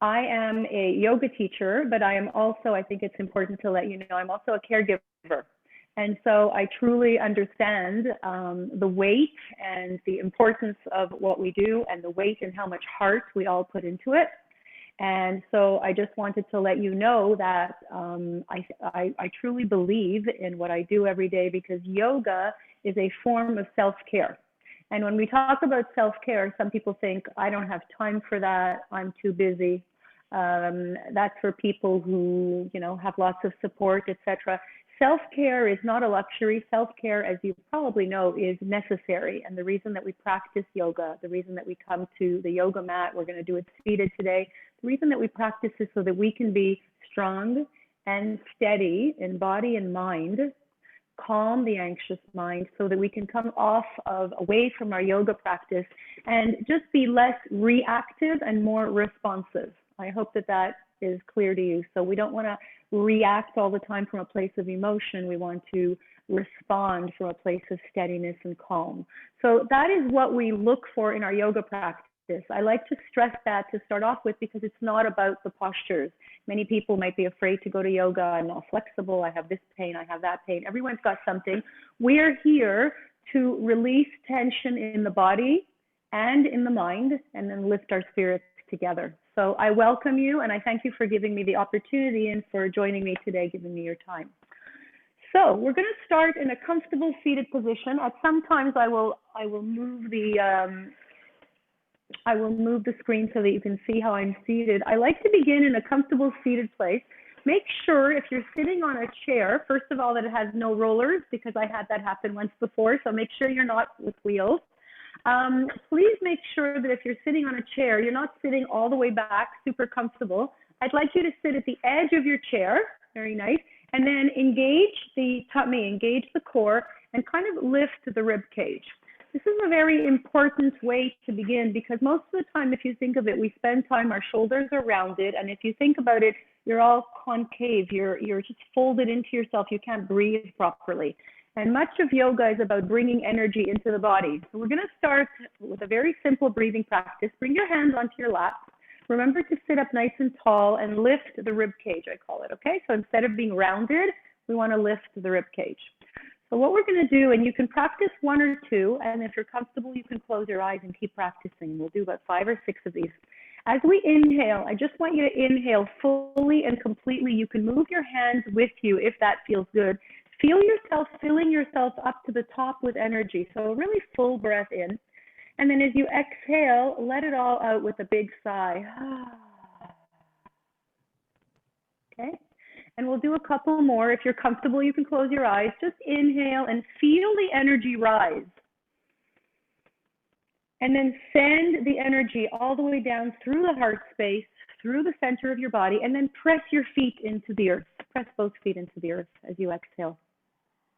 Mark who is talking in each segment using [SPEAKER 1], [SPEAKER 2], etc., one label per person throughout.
[SPEAKER 1] I am a yoga teacher, but I am also, I think it's important to let you know, I'm also a caregiver. And so I truly understand the weight and the importance of what we do and the weight and how much heart we all put into it. And so I just wanted to let you know that I truly believe in what I do every day, because yoga is a form of self-care. And when we talk about self-care, some people think, I don't have time for that, I'm too busy. That's for people who, you know, have lots of support, etc. Self-care is not a luxury. Self-care, as you probably know, is necessary. And the reason that we practice yoga, the reason that we come to the yoga mat, we're going to do it seated today, the reason that we practice is so that we can be strong and steady in body and mind, calm the anxious mind, so that we can come away from our yoga practice and just be less reactive and more responsive. I hope that that is clear to you. So we don't want to react all the time from a place of emotion. We want to respond from a place of steadiness and calm. So that is what we look for in our yoga practice. I like to stress that to start off with, because it's not about the postures. Many people might be afraid to go to yoga. I'm not flexible. I have this pain. I have that pain. Everyone's got something. We're here to release tension in the body and in the mind, and then lift our spirits together. So I welcome you, and I thank you for giving me the opportunity and for joining me today, giving me your time. So we're going to start in a comfortable seated position. At some times I will move the screen so that you can see how I'm seated. I like to begin in a comfortable seated place. Make sure if you're sitting on a chair, first of all, that it has no rollers, because I had that happen once before. So make sure you're not with wheels. Please make sure that if you're sitting on a chair, you're not sitting all the way back, super comfortable. I'd like you to sit at the edge of your chair, very nice, and then engage the tummy, engage the core, and kind of lift the rib cage. This is a very important way to begin, because most of the time, if you think of it, we spend time, our shoulders are rounded, and if you think about it, you're all concave, you're just folded into yourself, you can't breathe properly. And much of yoga is about bringing energy into the body. So we're going to start with a very simple breathing practice. Bring your hands onto your lap. Remember to sit up nice and tall and lift the rib cage, I call it, okay? So instead of being rounded, we want to lift the rib cage. So what we're going to do, and you can practice one or two, and if you're comfortable, you can close your eyes and keep practicing. We'll do about 5 or 6 of these. As we inhale, I just want you to inhale fully and completely. You can move your hands with you if that feels good. Feel yourself filling yourself up to the top with energy. So a really full breath in. And then as you exhale, let it all out with a big sigh. Okay. And we'll do a couple more. If you're comfortable, you can close your eyes. Just inhale and feel the energy rise. And then send the energy all the way down through the heart space, through the center of your body, and then press your feet into the earth. Press both feet into the earth as you exhale.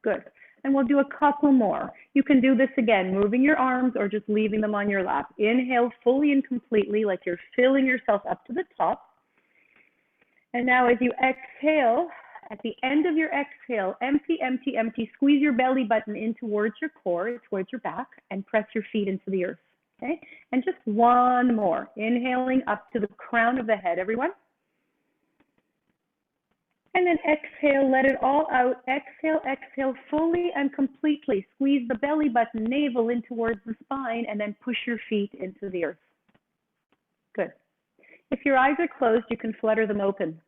[SPEAKER 1] Good. And we'll do a couple more. You can do this again, moving your arms or just leaving them on your lap. Inhale fully and completely, like you're filling yourself up to the top. And now as you exhale, at the end of your exhale, empty, empty, empty. Squeeze your belly button in towards your core, towards your back, and press your feet into the earth. Okay? And just one more. Inhaling up to the crown of the head, everyone. And then exhale, let it all out. Exhale, exhale fully and completely. Squeeze the belly button, navel in towards the spine, and then push your feet into the earth. Good. If your eyes are closed, you can flutter them open.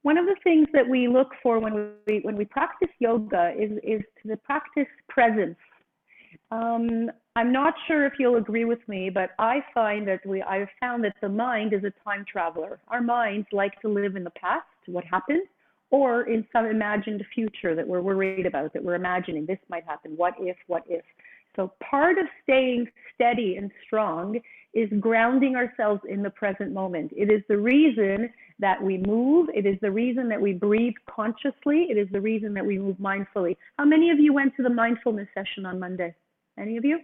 [SPEAKER 1] One of the things that we look for when we practice yoga is to practice presence. I'm not sure if you'll agree with me, but I find that I've found that the mind is a time traveler. Our minds like to live in the past, what happened, or in some imagined future that we're worried about, that we're imagining this might happen, what if, what if. So part of staying steady and strong is grounding ourselves in the present moment. It is the reason that we move. It is the reason that we breathe consciously. It is the reason that we move mindfully. How many of you went to the mindfulness session on Monday? Any of you?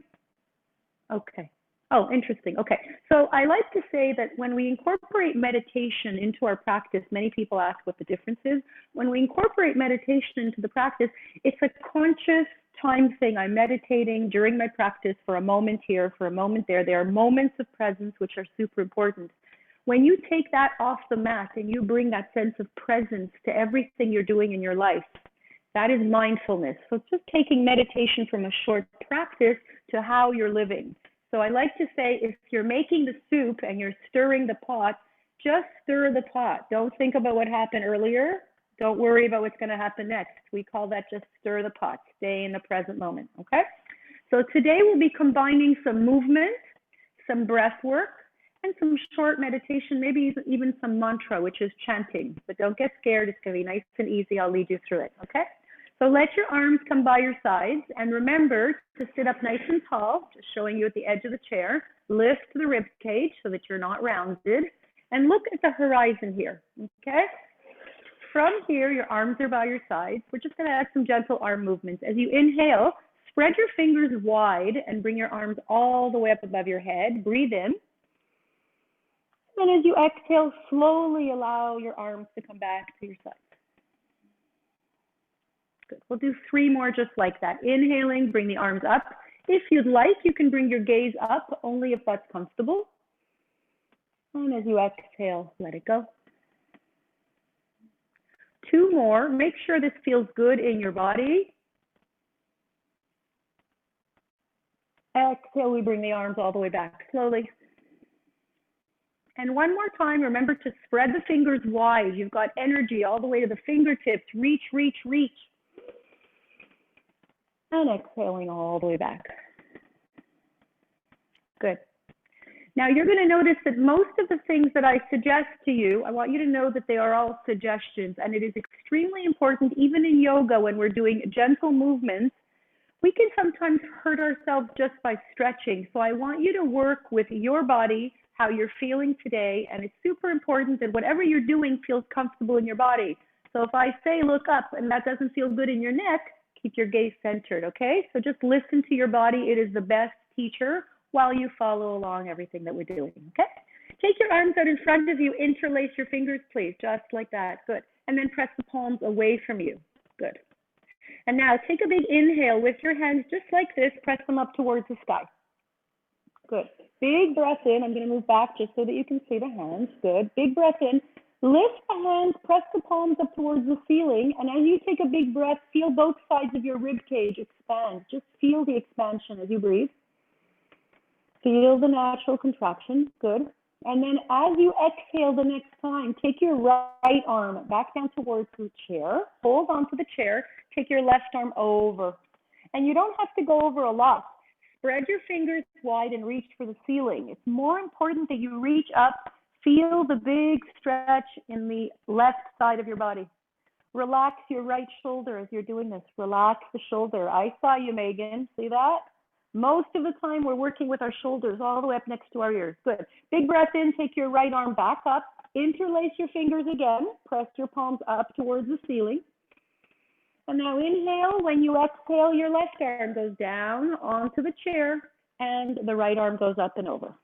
[SPEAKER 1] Okay. Oh, interesting. Okay. So I like to say that when we incorporate meditation into our practice, many people ask what the difference is. When we incorporate meditation into the practice, it's a conscious time thing. I'm meditating during my practice for a moment here, for a moment there. There are moments of presence which are super important. When you take that off the mat and you bring that sense of presence to everything you're doing in your life, that is mindfulness. So it's just taking meditation from a short practice to how you're living. So I like to say, if you're making the soup and you're stirring the pot, just stir the pot. Don't think about what happened earlier. Don't worry about what's going to happen next. We call that just stir the pot. Stay in the present moment, okay? So today we'll be combining some movement, some breath work, and some short meditation, maybe even some mantra, which is chanting. But don't get scared. It's going to be nice and easy. I'll lead you through it, okay? So let your arms come by your sides, and remember to sit up nice and tall, just showing you at the edge of the chair. Lift the rib cage so that you're not rounded, and look at the horizon here, okay? From here, your arms are by your sides. We're just going to add some gentle arm movements. As you inhale, spread your fingers wide and bring your arms all the way up above your head. Breathe in. And as you exhale, slowly allow your arms to come back to your sides. Good. We'll do 3 more just like that. Inhaling, bring the arms up. If you'd like, you can bring your gaze up, only if that's comfortable. And as you exhale, let it go. 2 more. Make sure this feels good in your body. Exhale, we bring the arms all the way back slowly. And 1 more time, remember to spread the fingers wide. You've got energy all the way to the fingertips. Reach, reach, reach. And exhaling all the way back. Good. Now you're going to notice that most of the things that I suggest to you, I want you to know that they are all suggestions, and it is extremely important, even in yoga, when we're doing gentle movements, we can sometimes hurt ourselves just by stretching. So I want you to work with your body, how you're feeling today, and it's super important that whatever you're doing feels comfortable in your body. So if I say look up and that doesn't feel good in your neck, keep your gaze centered, okay? So just listen to your body. It is the best teacher while you follow along everything that we're doing, okay? Take your arms out in front of you, interlace your fingers, please, just like that, good. And then press the palms away from you, good. And now take a big inhale with your hands just like this, press them up towards the sky, good. Big breath in, I'm gonna move back just so that you can see the hands, good. Big breath in, lift the hands, press the palms up towards the ceiling, and as you take a big breath, feel both sides of your rib cage expand. Just feel the expansion as you breathe. Feel the natural contraction, good. And then as you exhale the next time, take your right arm back down towards the chair, hold onto the chair, take your left arm over. And you don't have to go over a lot. Spread your fingers wide and reach for the ceiling. It's more important that you reach up, feel the big stretch in the left side of your body. Relax your right shoulder as you're doing this. Relax the shoulder. I saw you, Megan. See that? Most of the time, we're working with our shoulders all the way up next to our ears. Good. Big breath in. Take your right arm back up. Interlace your fingers again. Press your palms up towards the ceiling. And now inhale. When you exhale, your left arm goes down onto the chair, and the right arm goes up and over.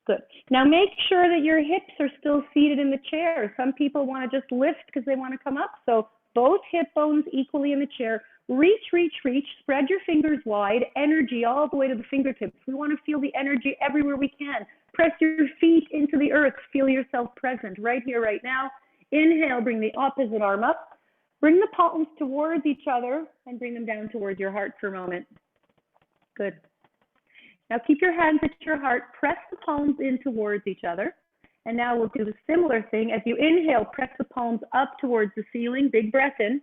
[SPEAKER 1] Good. Now make sure that your hips are still seated in the chair. Some people want to just lift because they want to come up. So both hip bones equally in the chair. Reach, reach, reach. Spread your fingers wide. Energy all the way to the fingertips. We want to feel the energy everywhere we can. Press your feet into the earth. Feel yourself present right here, right now. Inhale, bring the opposite arm up. Bring the palms towards each other and bring them down towards your heart for a moment. Good. Now keep your hands at your heart. Press the palms in towards each other. And now we'll do the similar thing. As you inhale, press the palms up towards the ceiling. Big breath in.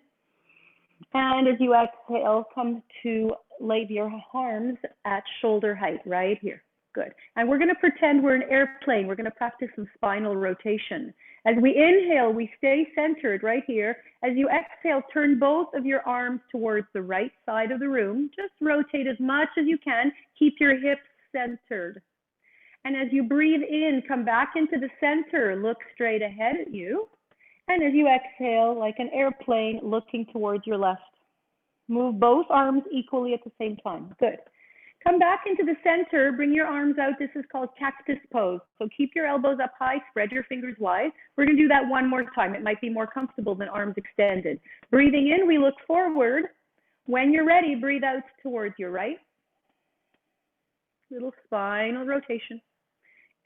[SPEAKER 1] And as you exhale, come to lay your arms at shoulder height right here. Good. And we're going to pretend we're an airplane. We're going to practice some spinal rotation. As we inhale, we stay centered right here. As you exhale, turn both of your arms towards the right side of the room. Just rotate as much as you can. Keep your hips centered. And as you breathe in, come back into the center. Look straight ahead at you. And as you exhale, like an airplane, looking towards your left. Move both arms equally at the same time. Good. Come back into the center, bring your arms out. This is called Cactus Pose. So keep your elbows up high, spread your fingers wide. We're gonna do that 1 more time. It might be more comfortable than arms extended. Breathing in, we look forward. When you're ready, breathe out towards your right. Little spinal rotation.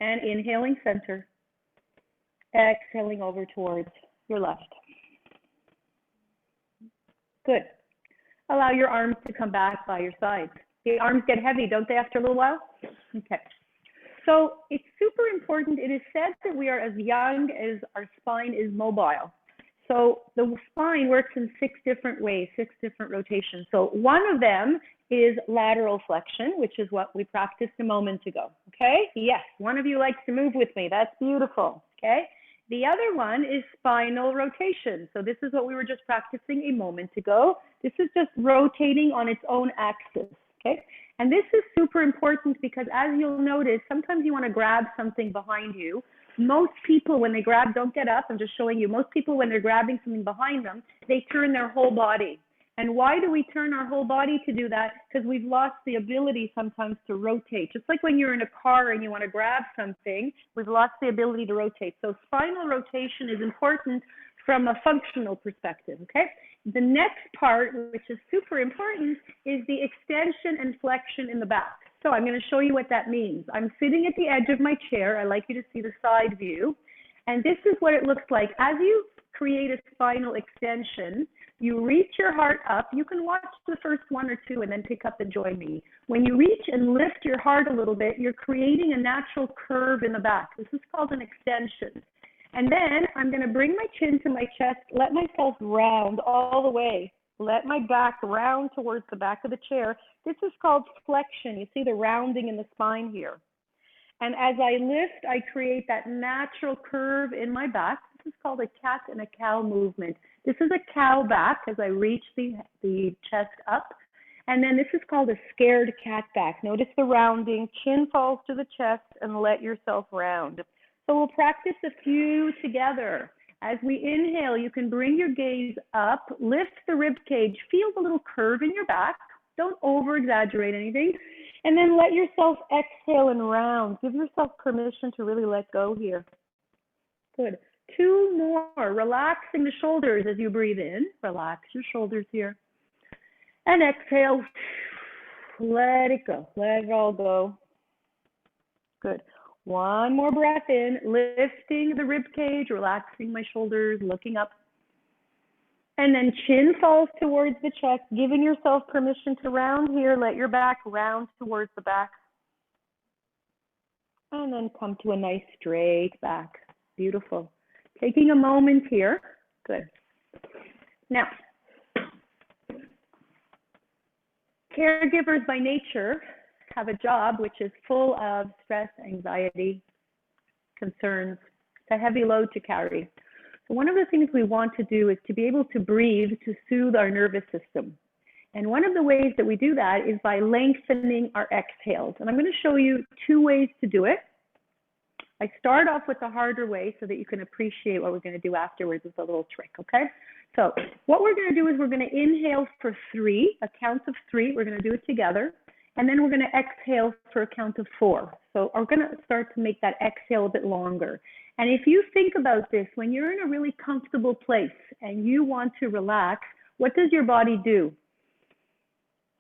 [SPEAKER 1] And inhaling center. Exhaling over towards your left. Good. Allow your arms to come back by your sides. The arms get heavy, don't they, after a little while? Okay. So it's super important. It is said that we are as young as our spine is mobile. So the spine works in 6 different ways, 6 different rotations. So one of them is lateral flexion, which is what we practiced a moment ago. Okay? Yes, one of you likes to move with me. That's beautiful. Okay? The other one is spinal rotation. So this is what we were just practicing a moment ago. This is just rotating on its own axis. Okay? And this is super important because, as you'll notice, sometimes you want to grab something behind you. Most people, when they grab, don't get up, I'm just showing you, most people, when they're grabbing something behind them, they turn their whole body. And why do we turn our whole body to do that? Because we've lost the ability sometimes to rotate. Just like when you're in a car and you want to grab something, we've lost the ability to rotate. So spinal rotation is important from a functional perspective, okay? The next part, which is super important, is the extension and flexion in the back. So I'm going to show you what that means. I'm sitting at the edge of my chair. I like you to see the side view. And this is what it looks like. As you create a spinal extension, you reach your heart up. You can watch the first 1 or 2 and then pick up and join me. When you reach and lift your heart a little bit, you're creating a natural curve in the back. This is called an extension. And then I'm going to bring my chin to my chest, let myself round all the way. Let my back round towards the back of the chair. This is called flexion. You see the rounding in the spine here. And as I lift, I create that natural curve in my back. This is called a cat and a cow movement. This is a cow back as I reach the chest up. And then this is called a scared cat back. Notice the rounding, chin falls to the chest, and let yourself round. So we'll practice a few together. As we inhale, you can bring your gaze up, lift the rib cage, feel the little curve in your back. Don't over-exaggerate anything. And then let yourself exhale and round. Give yourself permission to really let go here. Good. 2 more. Relaxing the shoulders as you breathe in. Relax your shoulders here. And exhale. Let it go. Let it all go. Good. 1 more breath in, lifting the rib cage, relaxing my shoulders, looking up. And then chin falls towards the chest, giving yourself permission to round here. Let your back round towards the back. And then come to a nice straight back. Beautiful. Taking a moment here. Good. Now, caregivers by nature have a job which is full of stress, anxiety, concerns. It's a heavy load to carry. So one of the things we want to do is to be able to breathe to soothe our nervous system. And one of the ways that we do that is by lengthening our exhales. And I'm going to show you 2 ways to do it. I start off with the harder way so that you can appreciate what we're going to do afterwards with a little trick, okay? So what we're going to do is we're going to inhale for 3, a count of 3. We're going to do it together. And then we're going to exhale for a count of 4. So we're going to start to make that exhale a bit longer. And if you think about this, when you're in a really comfortable place and you want to relax, what does your body do?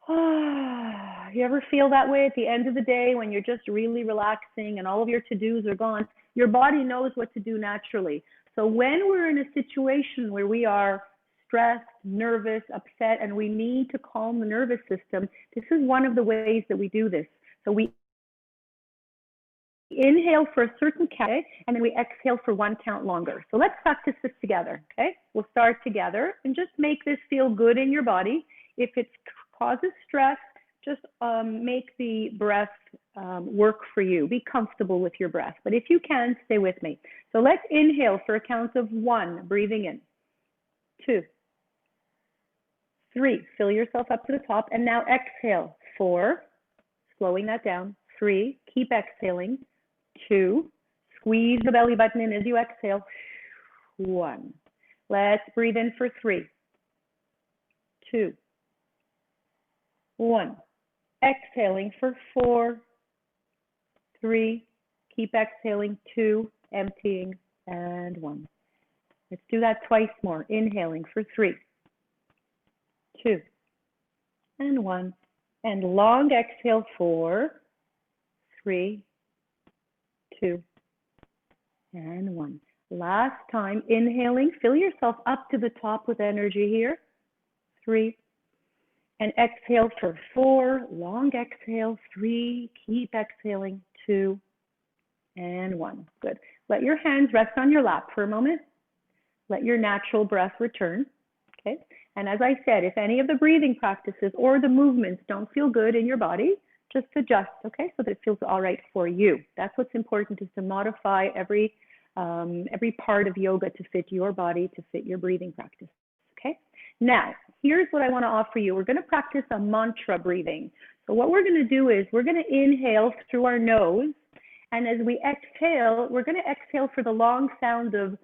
[SPEAKER 1] You ever feel that way at the end of the day when you're just really relaxing and all of your to-dos are gone? Your body knows what to do naturally. So when we're in a situation where we are stressed, nervous, upset, and we need to calm the nervous system, this is one of the ways that we do this. So we inhale for a certain count, and then we exhale for 1 count longer. So let's practice this together, okay? We'll start together and just make this feel good in your body. If it causes stress, just make the breath work for you. Be comfortable with your breath. But if you can, stay with me. So let's inhale for a count of 1, breathing in. 2, 3, fill yourself up to the top, and now exhale. 4, slowing that down. 3, keep exhaling. 2, squeeze the belly button in as you exhale. 1, let's breathe in for 3, 2, 1, exhaling for 4, 3, keep exhaling. 2, emptying, and 1. Let's do that twice more. Inhaling for 3, 2, and 1. And long exhale, 4, 3, 2, and 1. Last time, inhaling, fill yourself up to the top with energy here. 3. And exhale for 4. Long exhale. 3. Keep exhaling. 2. And 1. Good. Let your hands rest on your lap for a moment. Let your natural breath return. Okay. And as I said, if any of the breathing practices or the movements don't feel good in your body, just adjust, okay, so that it feels all right for you. That's what's important, is to modify every part of yoga to fit your body, to fit your breathing practice, okay? Now, here's what I want to offer you. We're going to practice a mantra breathing. So what we're going to do is we're going to inhale through our nose, and as we exhale, we're going to exhale for the long sound of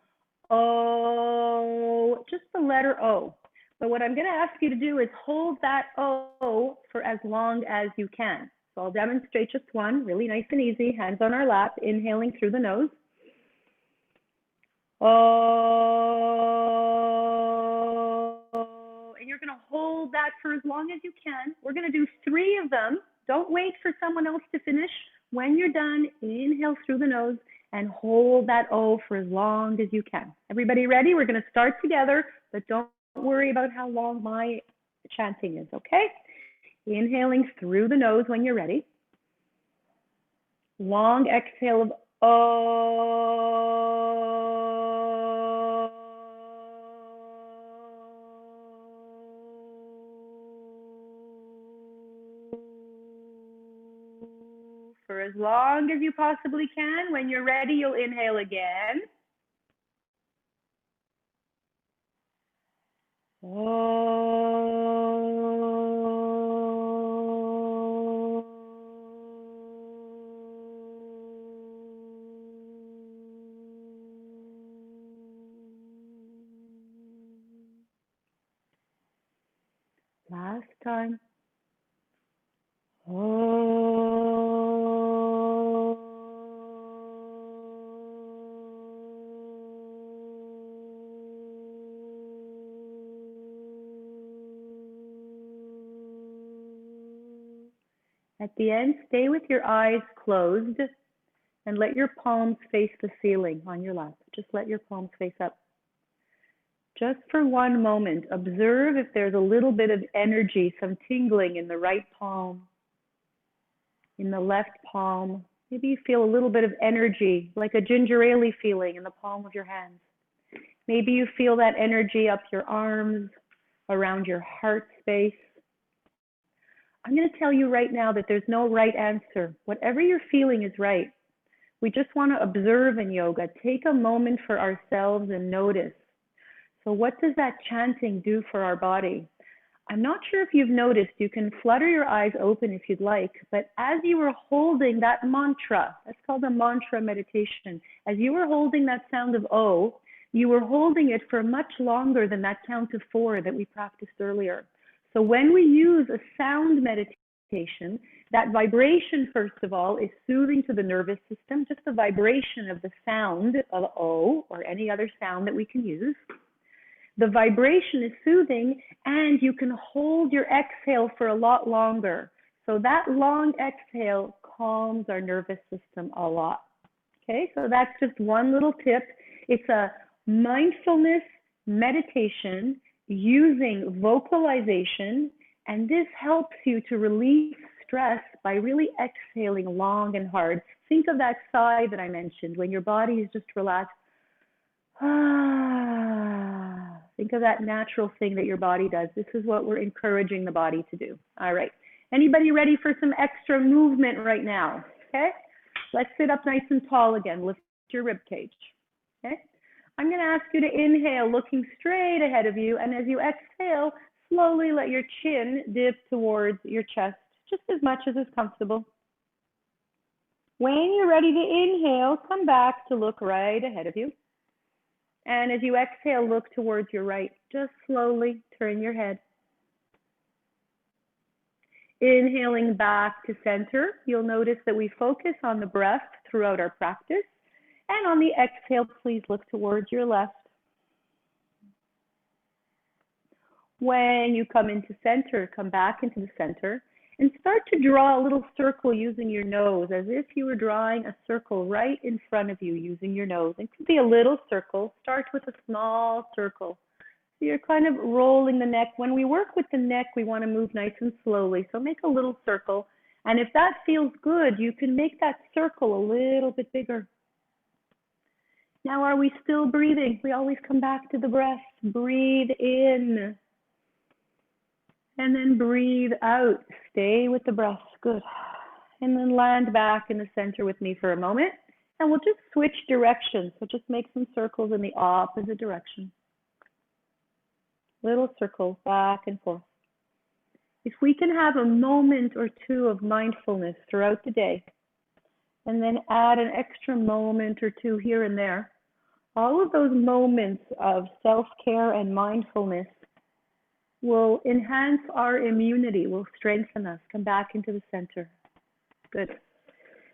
[SPEAKER 1] O, just the letter O. But what I'm going to ask you to do is hold that O for as long as you can. So I'll demonstrate just one, really nice and easy, hands on our lap, inhaling through the nose. Oh, and you're going to hold that for as long as you can. We're going to do 3 of them. Don't wait for someone else to finish. When you're done, inhale through the nose and hold that O for as long as you can. Everybody ready? We're going to start together, but don't worry about how long my chanting is, okay? Inhaling through the nose when you're ready. Long exhale of O. For as long as you possibly can. When you're ready, you'll inhale again. Last time. At the end, stay with your eyes closed and let your palms face the ceiling on your lap. Just let your palms face up. Just for one moment, observe if there's a little bit of energy, some tingling in the right palm, in the left palm. Maybe you feel a little bit of energy, like a ginger ale feeling in the palm of your hands. Maybe you feel that energy up your arms, around your heart space. I'm going to tell you right now that there's no right answer. Whatever you're feeling is right. We just want to observe in yoga. Take a moment for ourselves and notice. So what does that chanting do for our body? I'm not sure if you've noticed, you can flutter your eyes open if you'd like, but as you were holding that mantra, that's called a mantra meditation, as you were holding that sound of O, you were holding it for much longer than that count of 4 that we practiced earlier. So when we use a sound meditation, that vibration, first of all, is soothing to the nervous system, just the vibration of the sound of O or any other sound that we can use. The vibration is soothing, and you can hold your exhale for a lot longer. So that long exhale calms our nervous system a lot. Okay, so that's just one little tip. It's a mindfulness meditation using vocalization, and this helps you to release stress by really exhaling long and hard. Think of that sigh that I mentioned when your body is just relaxed. Think of that natural thing that your body does. This is what we're encouraging the body to do. All right. Anybody ready for some extra movement right now? Okay. Let's sit up nice and tall again. Lift your rib cage. Okay. I'm going to ask you to inhale, looking straight ahead of you. And as you exhale, slowly let your chin dip towards your chest, just as much as is comfortable. When you're ready to inhale, come back to look right ahead of you. And as you exhale, look towards your right. Just slowly turn your head. Inhaling back to center, you'll notice that we focus on the breath throughout our practice. And on the exhale, please look towards your left. When you come into center, come back into the center. And start to draw a little circle using your nose, as if you were drawing a circle right in front of you using your nose. It could be a little circle. Start with a small circle. So you're kind of rolling the neck. When we work with the neck, we want to move nice and slowly. So make a little circle. And if that feels good, you can make that circle a little bit bigger. Now, are we still breathing? We always come back to the breath. Breathe in. And then breathe out. Stay with the breath. Good. And then land back in the center with me for a moment. And we'll just switch directions. So just make some circles in the opposite direction. Little circles back and forth. If we can have a moment or two of mindfulness throughout the day, and then add an extra moment or two here and there, all of those moments of self-care and mindfulness will enhance our immunity, will strengthen us. Come back into the center. Good.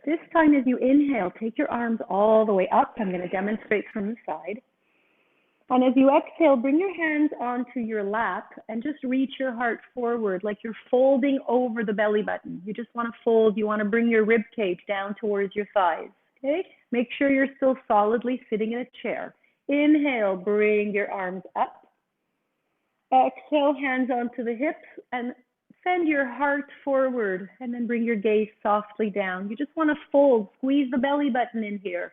[SPEAKER 1] This time as you inhale, take your arms all the way up. I'm going to demonstrate from the side. And as you exhale, bring your hands onto your lap and just reach your heart forward like you're folding over the belly button. You just want to fold. You want to bring your rib cage down towards your thighs. Okay? Make sure you're still solidly sitting in a chair. Inhale, bring your arms up. Exhale, hands onto the hips and send your heart forward and then bring your gaze softly down. You just want to fold, squeeze the belly button in here.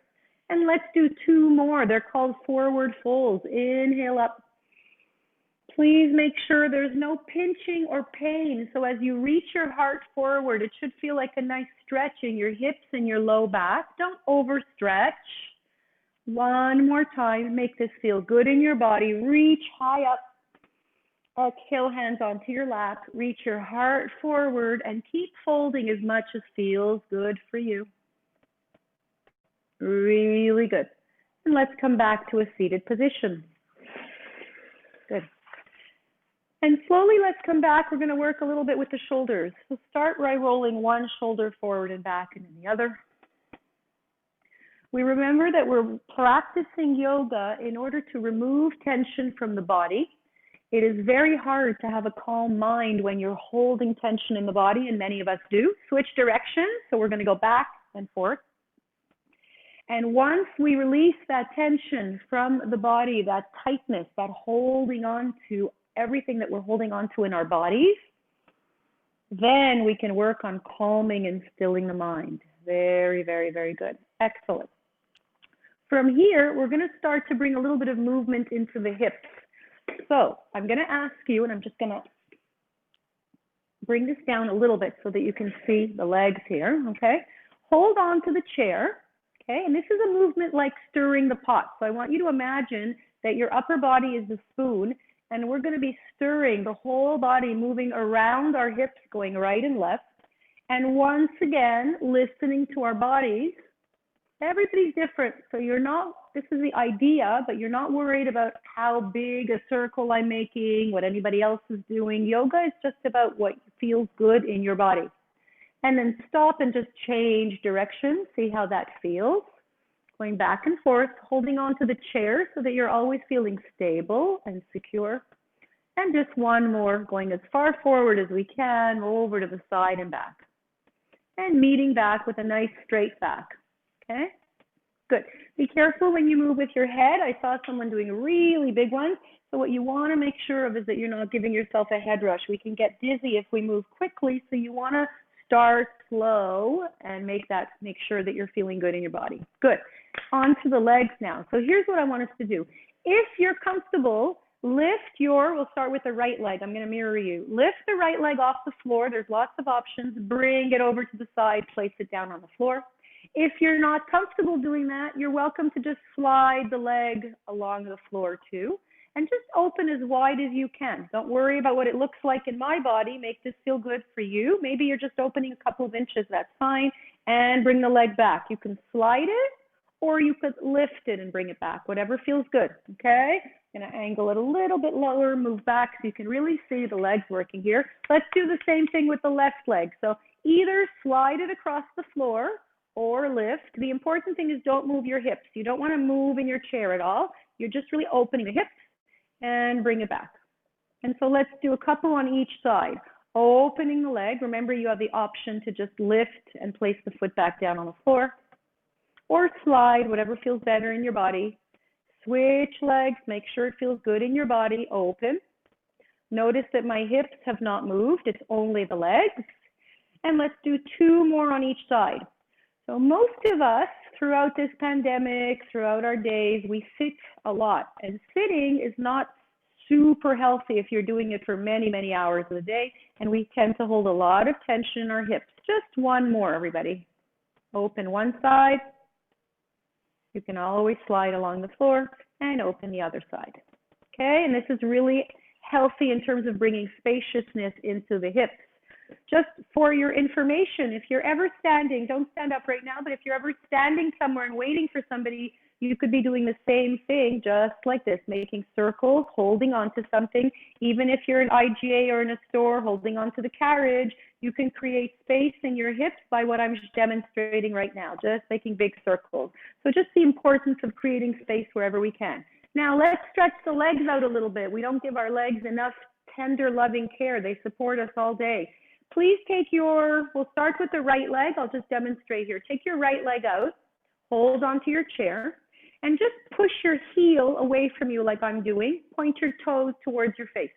[SPEAKER 1] And let's do two more. They're called forward folds. Inhale up. Please make sure there's no pinching or pain. So as you reach your heart forward, it should feel like a nice stretch in your hips and your low back. Don't overstretch. One more time. Make this feel good in your body. Reach high up. Exhale, hands onto your lap. Reach your heart forward and keep folding as much as feels good for you. Really good. And let's come back to a seated position. Good. And slowly let's come back. We're going to work a little bit with the shoulders. So start by rolling one shoulder forward and back and then the other. We remember that we're practicing yoga in order to remove tension from the body. It is very hard to have a calm mind when you're holding tension in the body, and many of us do. Switch directions. So we're going to go back and forth. And once we release that tension from the body, that tightness, that holding on to everything that we're holding on to in our bodies, then we can work on calming and stilling the mind. Very, very, very good. Excellent. From here, we're going to start to bring a little bit of movement into the hips. So I'm going to ask you, and I'm just going to bring this down a little bit so that you can see the legs here, okay? Hold on to the chair. Okay, and this is a movement like stirring the pot. So I want you to imagine that your upper body is the spoon, and we're going to be stirring the whole body, moving around our hips, going right and left. And once again, listening to our bodies. Everybody's different, so you're not, this is the idea, but you're not worried about how big a circle I'm making, what anybody else is doing. Yoga is just about what feels good in your body. And then stop and just change direction. See how that feels. Going back and forth, holding on to the chair so that you're always feeling stable and secure. And just one more, going as far forward as we can, over to the side and back. And meeting back with a nice straight back. Okay? Good. Be careful when you move with your head. I saw someone doing a really big one. So what you want to make sure of is that you're not giving yourself a head rush. We can get dizzy if we move quickly. So you want to start slow and make sure that you're feeling good in your body. Good. On to the legs now. So here's what I want us to do. If you're comfortable, we'll start with the right leg. I'm going to mirror you. Lift the right leg off the floor. There's lots of options. Bring it over to the side. Place it down on the floor. If you're not comfortable doing that, you're welcome to just slide the leg along the floor too. And just open as wide as you can. Don't worry about what it looks like in my body. Make this feel good for you. Maybe you're just opening a couple of inches. That's fine. And bring the leg back. You can slide it or you could lift it and bring it back. Whatever feels good. Okay? Going to angle it a little bit lower. Move back so you can really see the legs working here. Let's do the same thing with the left leg. So either slide it across the floor or lift. The important thing is don't move your hips. You don't want to move in your chair at all. You're just really opening the hips and bring it back. And so let's do a couple on each side. Opening the leg. Remember, you have the option to just lift and place the foot back down on the floor, or slide, whatever feels better in your body. Switch legs, make sure it feels good in your body. Open. Notice that my hips have not moved, it's only the legs. And let's do 2 more on each side. So most of us, throughout this pandemic, throughout our days, we sit a lot. And sitting is not super healthy if you're doing it for many, many hours of the day. And we tend to hold a lot of tension in our hips. Just 1 more, everybody. Open one side. You can always slide along the floor and open the other side. Okay, and this is really healthy in terms of bringing spaciousness into the hips. Just for your information, if you're ever standing, don't stand up right now, but if you're ever standing somewhere and waiting for somebody, you could be doing the same thing, just like this, making circles, holding on to something. Even if you're in IGA or in a store, holding on to the carriage, you can create space in your hips by what I'm demonstrating right now, just making big circles. So just the importance of creating space wherever we can. Now let's stretch the legs out a little bit. We don't give our legs enough tender, loving care. They support us all day. Please take we'll start with the right leg. I'll just demonstrate here. Take your right leg out, hold onto your chair, and just push your heel away from you like I'm doing. Point your toes towards your face.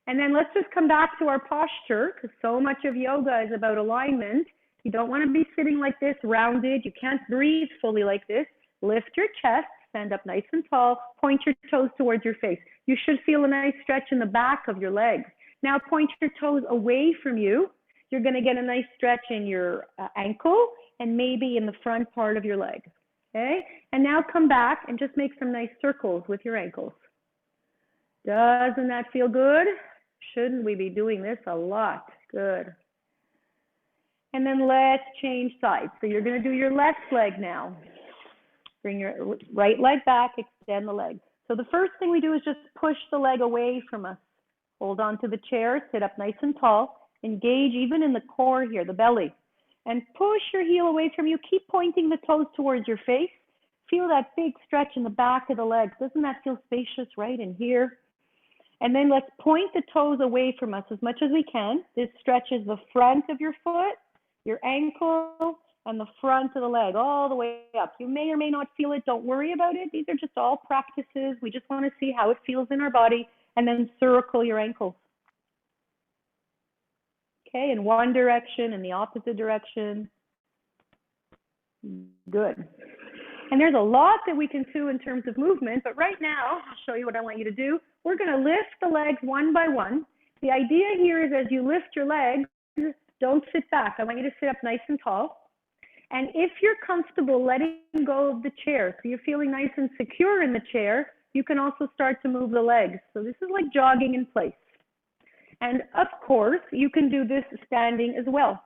[SPEAKER 1] And then let's just come back to our posture, because so much of yoga is about alignment. You don't want to be sitting like this, rounded. You can't breathe fully like this. Lift your chest, stand up nice and tall, point your toes towards your face. You should feel a nice stretch in the back of your legs. Now point your toes away from you. You're going to get a nice stretch in your ankle and maybe in the front part of your leg. Okay? And now come back and just make some nice circles with your ankles. Doesn't that feel good? Shouldn't we be doing this a lot? Good. And then let's change sides. So you're going to do your left leg now. Bring your right leg back, extend the leg. So the first thing we do is just push the leg away from us. Hold on to the chair, sit up nice and tall. Engage even in the core here, the belly. And push your heel away from you. Keep pointing the toes towards your face. Feel that big stretch in the back of the legs. Doesn't that feel spacious right in here? And then let's point the toes away from us as much as we can. This stretches the front of your foot, your ankle, and the front of the leg all the way up. You may or may not feel it. Don't worry about it. These are just all practices. We just want to see how it feels in our body. And then circle your ankles. Okay, in one direction, in the opposite direction. Good. And there's a lot that we can do in terms of movement, but right now, I'll show you what I want you to do. We're going to lift the legs one by one. The idea here is as you lift your legs, don't sit back. I want you to sit up nice and tall. And if you're comfortable letting go of the chair, so you're feeling nice and secure in the chair, you can also start to move the legs. So this is like jogging in place. And of course, you can do this standing as well.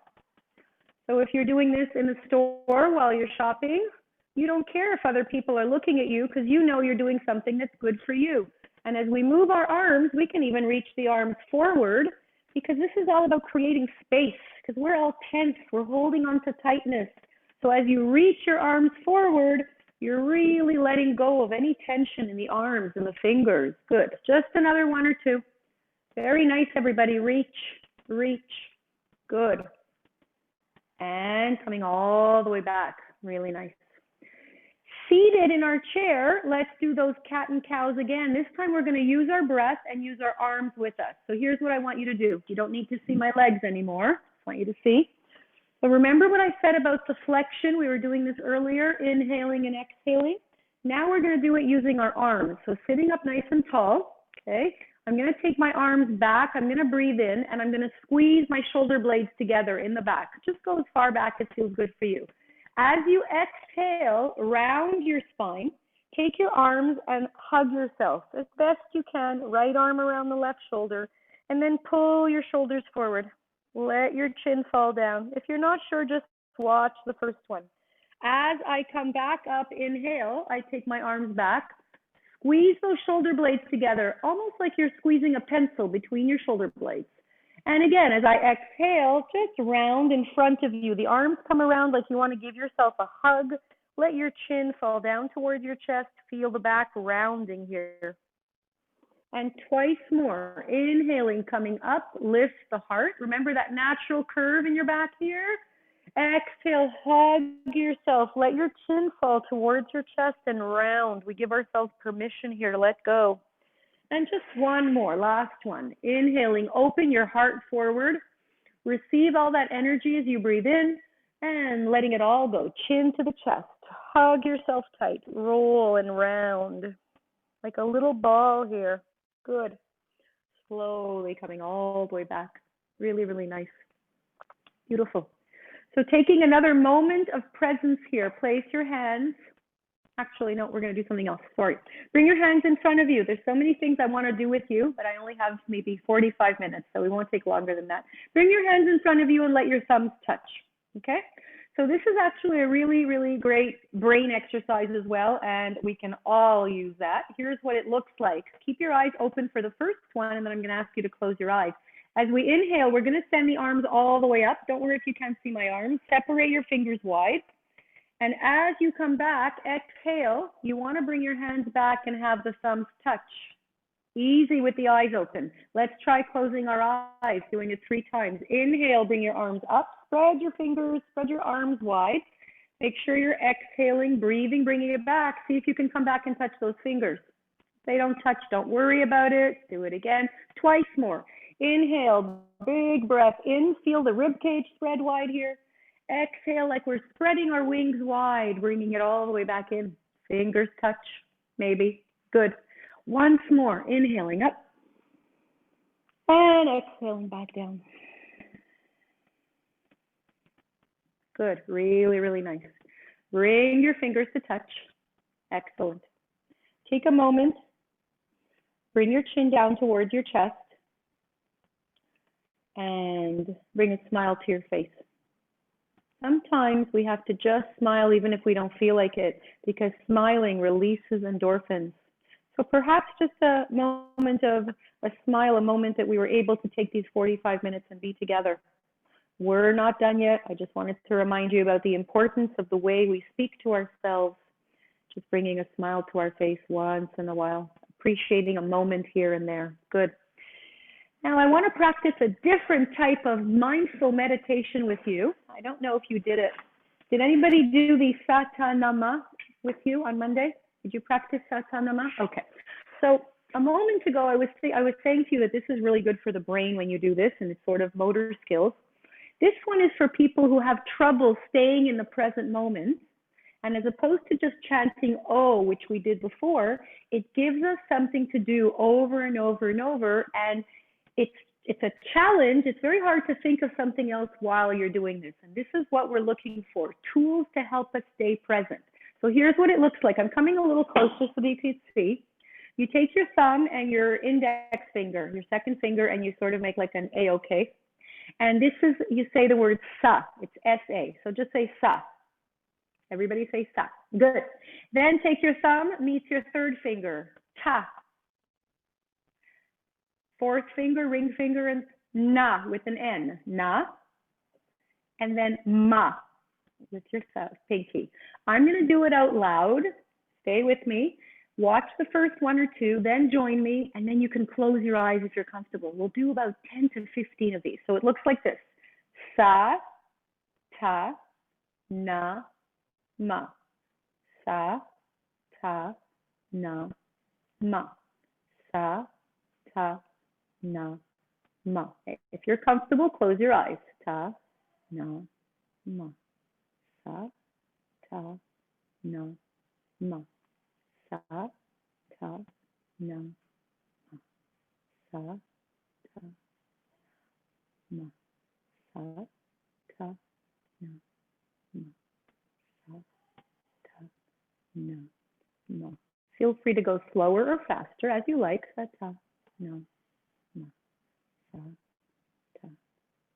[SPEAKER 1] So if you're doing this in the store while you're shopping, you don't care if other people are looking at you because you know you're doing something that's good for you. And as we move our arms, we can even reach the arms forward because this is all about creating space because we're all tense. We're holding on to tightness. So as you reach your arms forward, you're really letting go of any tension in the arms and the fingers. Good. Just another 1 or 2. Very nice, everybody. Reach, reach. Good. And coming all the way back. Really nice. Seated in our chair, let's do those cat and cows again. This time we're going to use our breath and use our arms with us. So here's what I want you to do. You don't need to see my legs anymore. I want you to see. So remember what I said about the flexion? We were doing this earlier, inhaling and exhaling. Now we're going to do it using our arms. So sitting up nice and tall, okay? I'm going to take my arms back. I'm going to breathe in, and I'm going to squeeze my shoulder blades together in the back. Just go as far back as feels good for you. As you exhale, round your spine. Take your arms and hug yourself as best you can. Right arm around the left shoulder, and then pull your shoulders forward. Let your chin fall down. If you're not sure, just watch the first one. As I come back up, inhale, I take my arms back. Squeeze those shoulder blades together, almost like you're squeezing a pencil between your shoulder blades. And again, as I exhale, just round in front of you. The arms come around like you want to give yourself a hug. Let your chin fall down towards your chest. Feel the back rounding here. And twice more. Inhaling, coming up, lift the heart. Remember that natural curve in your back here? Exhale, hug yourself. Let your chin fall towards your chest and round. We give ourselves permission here to let go. And just one more, last one. Inhaling, open your heart forward. Receive all that energy as you breathe in and letting it all go. Chin to the chest. Hug yourself tight. Roll and round like a little ball here. Good. Slowly coming all the way back. Really, really nice. Beautiful. So taking another moment of presence here. Place your hands. Actually, no, we're going to do something else. Sorry. Bring your hands in front of you. There's so many things I want to do with you, but I only have maybe 45 minutes, so we won't take longer than that. Bring your hands in front of you and let your thumbs touch. Okay? So this is actually a really, really great brain exercise as well, and we can all use that. Here's what it looks like. Keep your eyes open for the first one, and then I'm going to ask you to close your eyes. As we inhale, we're going to send the arms all the way up. Don't worry if you can't see my arms. Separate your fingers wide. And as you come back, exhale, you want to bring your hands back and have the thumbs touch. Easy with the eyes open. Let's try closing our eyes, doing it 3 times. Inhale, bring your arms up, spread your fingers, spread your arms wide. Make sure you're exhaling, breathing, bringing it back. See if you can come back and touch those fingers. If they don't touch, don't worry about it. Do it again. Twice more. Inhale, big breath in. Feel the rib cage spread wide here. Exhale like we're spreading our wings wide, bringing it all the way back in. Fingers touch, maybe. Good. Once more, inhaling up and exhaling back down. Good. Really, really nice. Bring your fingers to touch. Excellent. Take a moment. Bring your chin down towards your chest and bring a smile to your face. Sometimes we have to just smile even if we don't feel like it, because smiling releases endorphins. So perhaps just a moment of a smile, a moment that we were able to take these 45 minutes and be together. We're not done yet. I just wanted to remind you about the importance of the way we speak to ourselves, just bringing a smile to our face once in a while, appreciating a moment here and there. Good. Now I want to practice a different type of mindful meditation with you. I don't know if you did it. Did anybody do the Satanama with you on Monday? Did you practice Satanama? Okay. So a moment ago, I was saying to you that this is really good for the brain when you do this, and it's sort of motor skills. This one is for people who have trouble staying in the present moment. And as opposed to just chanting "oh," which we did before, it gives us something to do over and over and over. And it's a challenge. It's very hard to think of something else while you're doing this. And this is what we're looking for, tools to help us stay present. So here's what it looks like. I'm coming a little closer so that you can see. You take your thumb and your index finger, your second finger, and you sort of make like an A-OK. And this is, you say the word sa. It's S-A. So just say sa. Everybody say sa. Good. Then take your thumb, meet your third finger, ta. Fourth finger, ring finger, and na with an N, na. And then ma with your pinky. I'm going to do it out loud. Stay with me. Watch the first 1 or 2, then join me, and then you can close your eyes if you're comfortable. We'll do about 10 to 15 of these. So it looks like this. Sa, ta, na, ma. Sa, ta, na, ma. Sa, ta, na, ma. If you're comfortable, close your eyes. Ta, na, ma. Sa, ta, na, ma. Sa, ta, na, ma. Sa, ta, ma. Sa, ta, na, ma. Sa, ta, na, ma. Feel free to go slower or faster as you like. Sa, ta, na, ma. Sa, ta,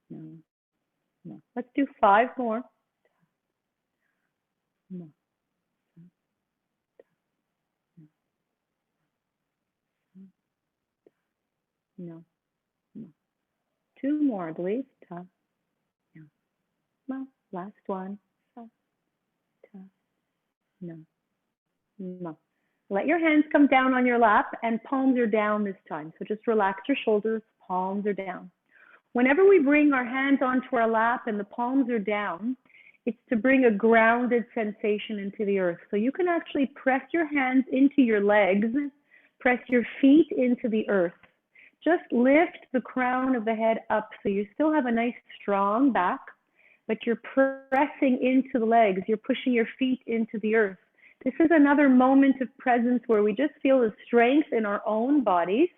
[SPEAKER 1] na, ma. Let's do 5 more. Ma. No, no. 2 more, I believe. Ta, no, ma. Last one. Sa, ta, no, ma. Let your hands come down on your lap and palms are down this time. So just relax your shoulders, palms are down. Whenever we bring our hands onto our lap and the palms are down, it's to bring a grounded sensation into the earth. So you can actually press your hands into your legs, press your feet into the earth. Just lift the crown of the head up so you still have a nice strong back, but you're pressing into the legs. You're pushing your feet into the earth. This is another moment of presence where we just feel the strength in our own bodies.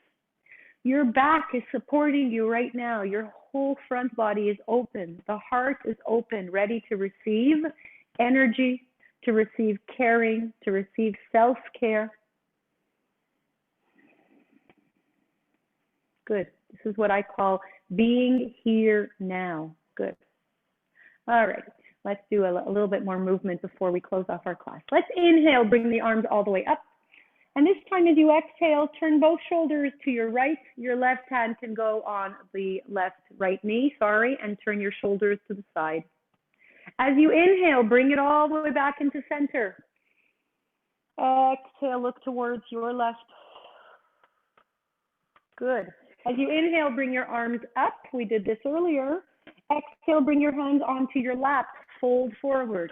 [SPEAKER 1] Your back is supporting you right now. Your whole front body is open. The heart is open, ready to receive energy, to receive caring, to receive self-care. Good. This is what I call being here now. Good. All right. Let's do a little bit more movement before we close off our class. Let's inhale, bring the arms all the way up. And this time as you exhale, turn both shoulders to your right. Your left hand can go on the right knee, and turn your shoulders to the side. As you inhale, bring it all the way back into center. Exhale, look towards your left. Good. As you inhale, bring your arms up. We did this earlier. Exhale, bring your hands onto your lap. Fold forward.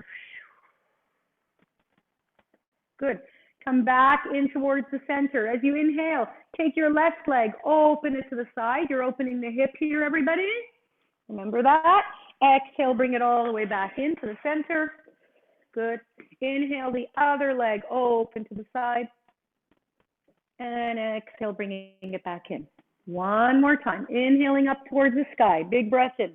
[SPEAKER 1] Good. Come back in towards the center. As you inhale, take your left leg, open it to the side. You're opening the hip here, everybody. Remember that. Exhale, bring it all the way back into the center. Good. Inhale, the other leg, open to the side. And exhale, bringing it back in. One more time. Inhaling up towards the sky. Big breath in.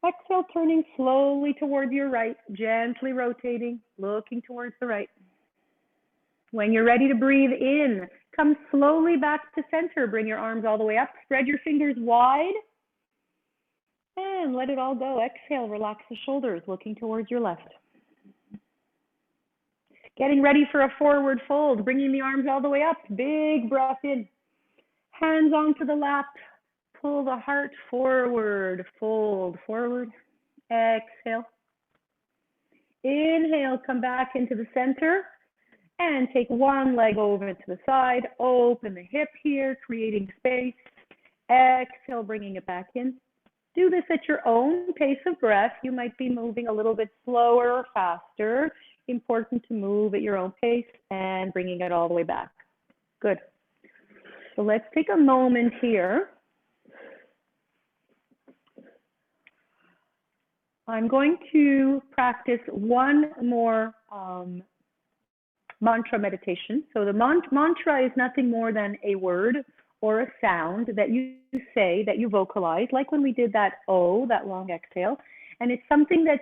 [SPEAKER 1] Exhale, turning slowly towards your right, gently rotating, looking towards the right. When you're ready to breathe in, come slowly back to center. Bring your arms all the way up. Spread your fingers wide. And let it all go. Exhale, relax the shoulders, looking towards your left. Getting ready for a forward fold. Bringing the arms all the way up. Big breath in. Hands onto the lap. Pull the heart forward, fold forward, exhale. Inhale, come back into the center and take one leg over to the side, open the hip here, creating space. Exhale, bringing it back in. Do this at your own pace of breath. You might be moving a little bit slower or faster. Important to move at your own pace and bringing it all the way back. Good. So let's take a moment here. I'm going to practice one more mantra meditation. So the mantra is nothing more than a word or a sound that you say, that you vocalize, like when we did that O, that long exhale. And it's something that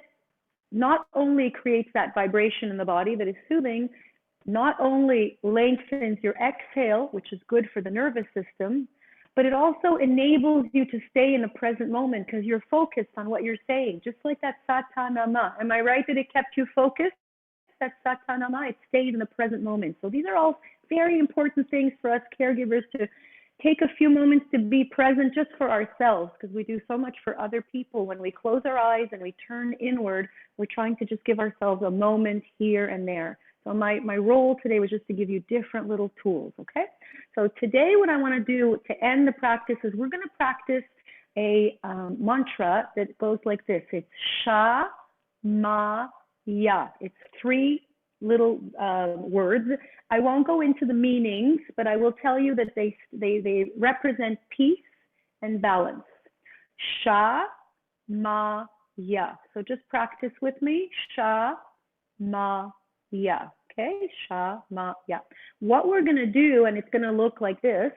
[SPEAKER 1] not only creates that vibration in the body that is soothing, not only lengthens your exhale, which is good for the nervous system, but it also enables you to stay in the present moment because you're focused on what you're saying, just like that Satanama. Am I right that it kept you focused? That Satanama, it stayed in the present moment. So these are all very important things for us caregivers to take a few moments to be present just for ourselves, because we do so much for other people. When we close our eyes and we turn inward, we're trying to just give ourselves a moment here and there. So my role today was just to give you different little tools, okay? So today what I want to do to end the practice is we're going to practice a mantra that goes like this. It's Sha, Ma, Ya. It's three little words. I won't go into the meanings, but I will tell you that they represent peace and balance. Sha, Ma, Ya. So just practice with me. Sha, Ma, Ya. Okay, Sha, Ma, Ya. What we're going to do, and it's going to look like this,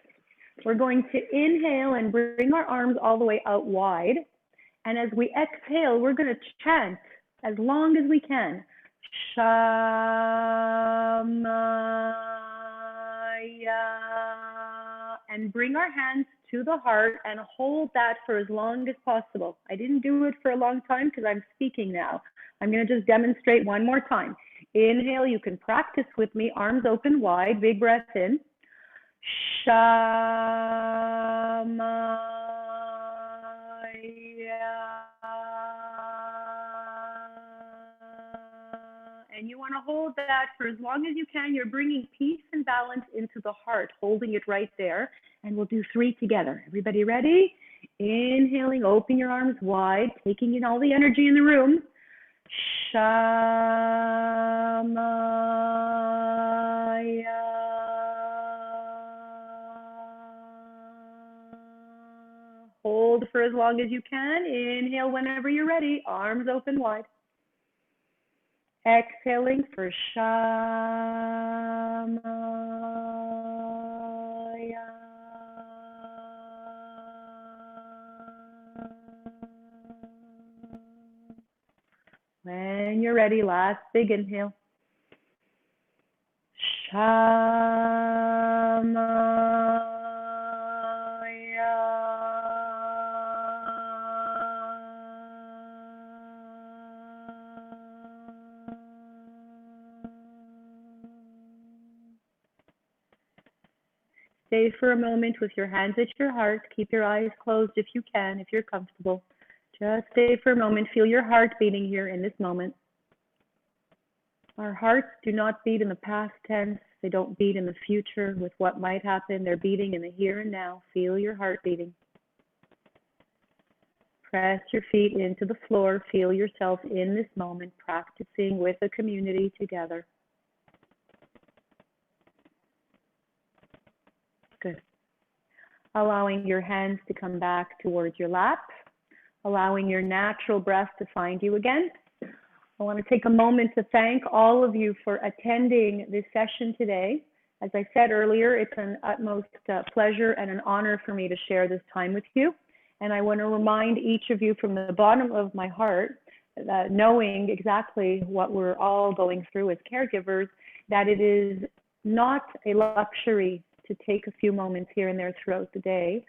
[SPEAKER 1] we're going to inhale and bring our arms all the way out wide. And as we exhale, we're going to chant as long as we can. Sha, Ma, Ya. And bring our hands to the heart and hold that for as long as possible. I didn't do it for a long time because I'm speaking now. I'm going to just demonstrate one more time. Inhale, you can practice with me, arms open wide, big breath in. Sha, Ma, Ya. And you want to hold that for as long as you can. You're bringing peace and balance into the heart, holding it right there. And we'll do 3 together. Everybody ready? Inhaling, open your arms wide, taking in all the energy in the room. Shamaya. Hold for as long as you can. Inhale whenever you're ready. Arms open wide. Exhaling for Shamaya. When you're ready, last big inhale. Stay for a moment with your hands at your heart. Keep your eyes closed if you can, if you're comfortable. Just stay for a moment. Feel your heart beating here in this moment. Our hearts do not beat in the past tense. They don't beat in the future with what might happen. They're beating in the here and now. Feel your heart beating. Press your feet into the floor. Feel yourself in this moment, practicing with a community together. Good. Allowing your hands to come back towards your lap. Allowing your natural breath to find you again. I want to take a moment to thank all of you for attending this session today. As I said earlier, it's an utmost pleasure and an honor for me to share this time with you. And I want to remind each of you from the bottom of my heart, knowing exactly what we're all going through as caregivers, that it is not a luxury to take a few moments here and there throughout the day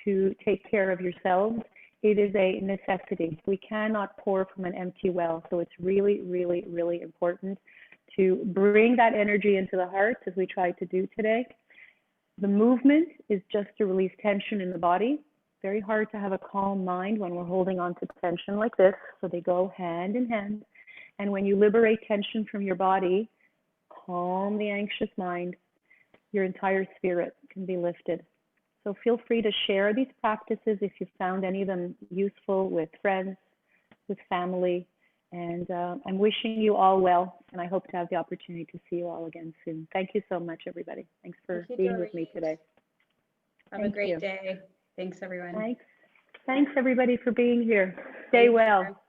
[SPEAKER 1] to take care of yourselves. It is a necessity. We cannot pour from an empty well. So it's really, really, really important to bring that energy into the heart as we try to do today. The movement is just to release tension in the body. Very hard to have a calm mind when we're holding on to tension like this. So they go hand in hand. And when you liberate tension from your body, calm the anxious mind, your entire spirit can be lifted. So feel free to share these practices if you found any of them useful with friends, with family. And I'm wishing you all well, and I hope to have the opportunity to see you all again soon. Thank you so much, everybody. Thanks for being with me today.
[SPEAKER 2] Have a great day. Thanks, everyone.
[SPEAKER 1] Thanks, everybody, for being here. Stay well.